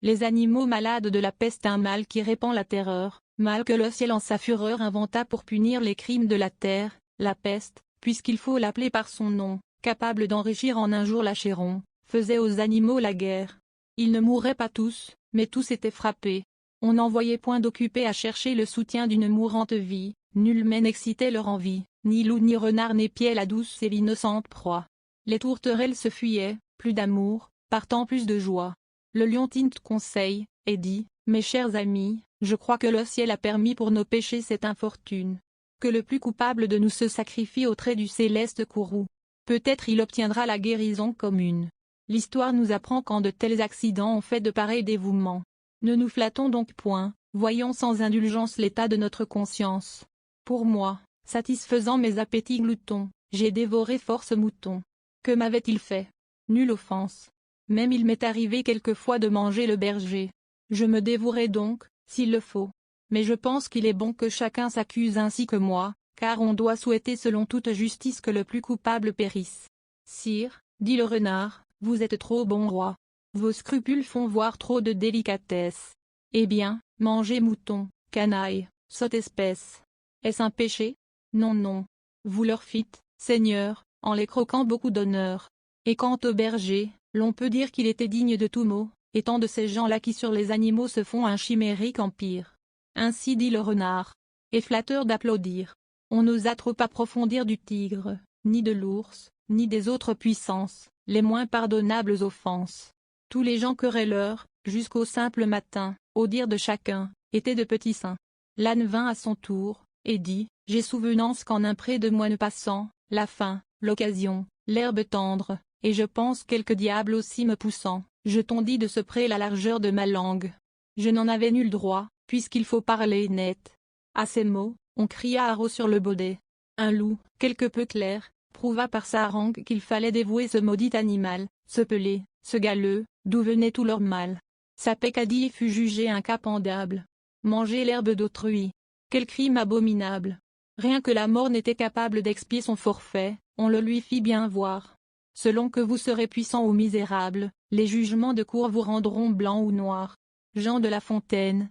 Les animaux malades de la peste, un mal qui répand la terreur, mal que le ciel en sa fureur inventa pour punir les crimes de la terre, la peste, puisqu'il faut l'appeler par son nom, capable d'enrichir en un jour l'Achéron, faisait aux animaux la guerre. Ils ne mouraient pas tous, mais tous étaient frappés. On n'en voyait point d'occupés à chercher le soutien d'une mourante vie, nul mais n'excitait leur envie, ni loup ni renard n'épiait la douce et l'innocente proie. Les tourterelles se fuyaient, plus d'amour, partant plus de joie. Le lion tint conseil, et dit, mes chers amis, je crois que le ciel a permis pour nos péchés cette infortune. Que le plus coupable de nous se sacrifie au trait du céleste courroux. Peut-être il obtiendra la guérison commune. L'histoire nous apprend quand de tels accidents ont fait de pareils dévouements. Ne nous flattons donc point, voyons sans indulgence l'état de notre conscience. Pour moi, satisfaisant mes appétits gloutons, j'ai dévoré force moutons. Que m'avait-il fait? Nulle offense. Même il m'est arrivé quelquefois de manger le berger. Je me dévorais donc, s'il le faut. Mais je pense qu'il est bon que chacun s'accuse ainsi que moi, car on doit souhaiter selon toute justice que le plus coupable périsse. Sire, dit le renard, vous êtes trop bon roi. Vos scrupules font voir trop de délicatesse. Eh bien, mangez mouton, canaille, sotte espèce. Est-ce un péché? Non non. Vous leur fîtes, Seigneur, en les croquant beaucoup d'honneur. Et quant au berger, l'on peut dire qu'il était digne de tout mot, étant de ces gens-là qui sur les animaux se font un chimérique empire. Ainsi dit le renard. Et flatteur d'applaudir. On n'osa trop approfondir du tigre, ni de l'ours, ni des autres puissances, les moins pardonnables offenses. Tous les gens querelleurs, jusqu'au simple matin, au dire de chacun, étaient de petits saints. L'âne vint à son tour, et dit, j'ai souvenance qu'en un pré de moine passant, la faim, l'occasion, l'herbe tendre, et je pense quelque diable aussi me poussant, je tondis de ce pré la largeur de ma langue. Je n'en avais nul droit, puisqu'il faut parler net. À ces mots, on cria haro sur le baudet. Un loup, quelque peu clair, prouva par sa harangue qu'il fallait dévouer ce maudit animal, ce pelé, ce galeux, d'où venait tout leur mal. Sa peccadille fut jugée incapendable. Manger l'herbe d'autrui. Quel crime abominable! Rien que la mort n'était capable d'expier son forfait, on le lui fit bien voir. Selon que vous serez puissant ou misérable, les jugements de cour vous rendront blanc ou noir. Jean de La Fontaine.